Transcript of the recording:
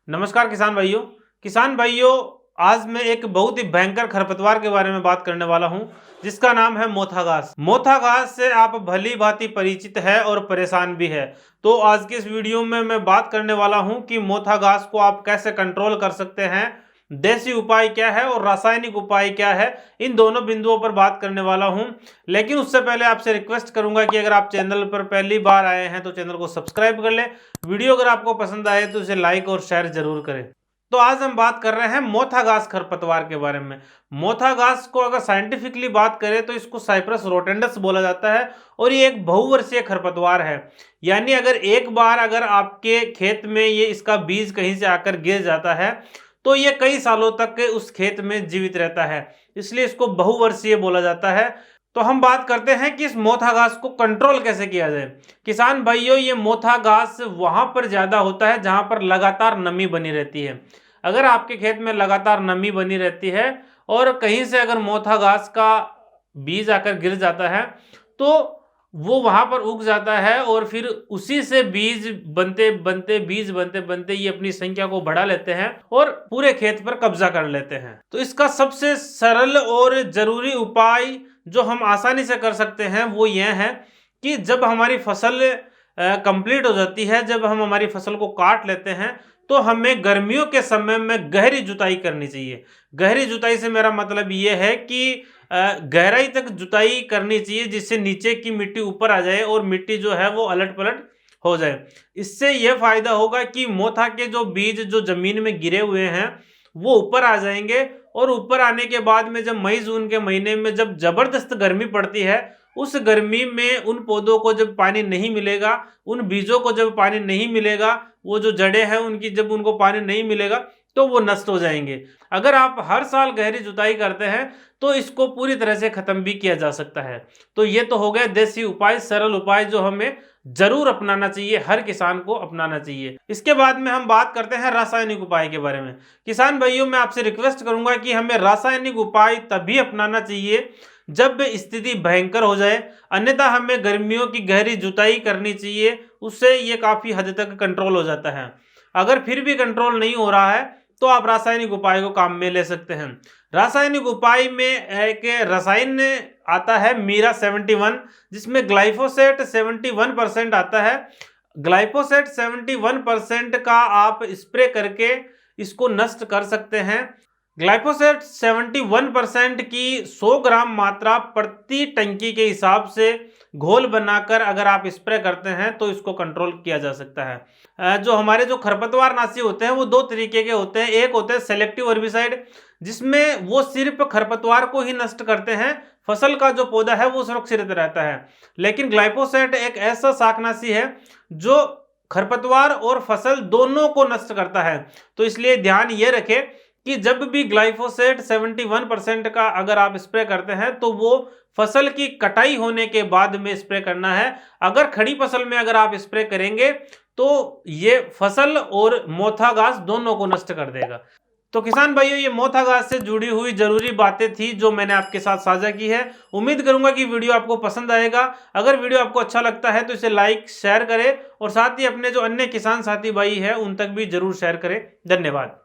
नमस्कार किसान भाइयों, आज मैं एक बहुत ही भयंकर खरपतवार के बारे में बात करने वाला हूं, जिसका नाम है मोथा घास। मोथा घास से आप भली भांति परिचित है और परेशान भी है। तो आज के इस वीडियो में मैं बात करने वाला हूं कि मोथा घास को आप कैसे कंट्रोल कर सकते हैं, देसी उपाय क्या है और रासायनिक उपाय क्या है, इन दोनों बिंदुओं पर बात करने वाला हूं। लेकिन उससे पहले आपसे रिक्वेस्ट करूंगा कि अगर आप चैनल पर पहली बार आए हैं तो चैनल को सब्सक्राइब कर लें। वीडियो अगर आपको पसंद आए तो इसे लाइक और शेयर जरूर करें। तो आज हम बात कर रहे हैं मोथा घास खरपतवार के बारे में। मोथा घास को अगर साइंटिफिकली बात करें तो इसको साइप्रस रोटेंडस बोला जाता है और ये एक बहुवर्षीय खरपतवार है। यानी अगर एक बार अगर आपके खेत में ये इसका बीज कहीं से आकर गिर जाता है तो ये कई सालों तक उस खेत में जीवित रहता है, इसलिए इसको बहुवर्षीय बोला जाता है। तो हम बात करते हैं कि इस मोथा घास को कंट्रोल कैसे किया जाए। किसान भाइयों, ये मोथा घास वहां पर ज्यादा होता है जहां पर लगातार नमी बनी रहती है। अगर आपके खेत में लगातार नमी बनी रहती है और कहीं से अगर मोथा घास का बीज आकर गिर जाता है तो वो वहां पर उग जाता है और फिर उसी से बीज बनते बनते ये अपनी संख्या को बढ़ा लेते हैं और पूरे खेत पर कब्जा कर लेते हैं। तो इसका सबसे सरल और जरूरी उपाय जो हम आसानी से कर सकते हैं वो यह है कि जब हमारी फसल कंप्लीट हो जाती है, जब हम हमारी फसल को काट लेते हैं तो हमें गर्मियों के समय में गहरी जुताई करनी चाहिए। गहरी जुताई से मेरा मतलब ये है कि गहराई तक जुताई करनी चाहिए, जिससे नीचे की मिट्टी ऊपर आ जाए और मिट्टी जो है वो अलट पलट हो जाए। इससे यह फायदा होगा कि मोथा के जो बीज जो जमीन में गिरे हुए हैं वो ऊपर आ जाएंगे और ऊपर आने के बाद में जब मई जून के महीने में जब जबरदस्त गर्मी पड़ती है, उस गर्मी में उन पौधों को जब पानी नहीं मिलेगा, उन बीजों को जब पानी नहीं मिलेगा, वो जो जड़ें हैं उनकी जब उनको पानी नहीं मिलेगा तो वो नष्ट हो जाएंगे। अगर आप हर साल गहरी जुताई करते हैं तो इसको पूरी तरह से खत्म भी किया जा सकता है। तो ये तो हो गया देसी उपाय, सरल उपाय जो हमें जरूर अपनाना चाहिए, हर किसान को अपनाना चाहिए। इसके बाद में हम बात करते हैं रासायनिक उपाय के बारे में। किसान भाइयों, मैं आपसे रिक्वेस्ट करूंगा कि हमें रासायनिक उपाय तभी अपनाना चाहिए जब स्थिति भयंकर हो जाए, अन्यथा हमें गर्मियों की गहरी जुताई करनी चाहिए। उससे ये काफी हद तक कंट्रोल हो जाता है। अगर फिर भी कंट्रोल नहीं हो रहा है तो आप रासायनिक उपाय को काम में ले सकते हैं। रासायनिक उपाय में एक रसायन आता है मीरा 71, जिसमें ग्लाइफोसेट 71% आता है। ग्लाइफोसेट 71% का आप स्प्रे करके इसको नष्ट कर सकते हैं। ग्लाइफोसेट 71% की 100 ग्राम मात्रा प्रति टंकी के हिसाब से घोल बनाकर अगर आप स्प्रे करते हैं तो इसको कंट्रोल किया जा सकता है। जो हमारे जो खरपतवार नाशी होते हैं वो दो तरीके के होते हैं। एक होते हैं सेलेक्टिव हर्बिसाइड, जिसमें वो सिर्फ खरपतवार को ही नष्ट करते हैं, फसल का जो पौधा है वो सुरक्षित रहता है। लेकिन ग्लाइफोसेट एक ऐसा शाकनाशी है जो खरपतवार और फसल दोनों को नष्ट करता है। तो इसलिए ध्यान ये रखें कि जब भी ग्लाइफोसेट 71% का अगर आप स्प्रे करते हैं तो वो फसल की कटाई होने के बाद में स्प्रे करना है। अगर खड़ी फसल में अगर आप स्प्रे करेंगे तो ये फसल और मोथा घास दोनों को नष्ट कर देगा। तो किसान भाइयों, ये मोथा घास से जुड़ी हुई जरूरी बातें थी जो मैंने आपके साथ साझा की है। उम्मीद करूंगा कि वीडियो आपको पसंद आएगा। अगर वीडियो आपको अच्छा लगता है तो इसे लाइक शेयर करें और साथ ही अपने जो अन्य किसान साथी भाई हैं उन तक भी जरूर शेयर करें। धन्यवाद।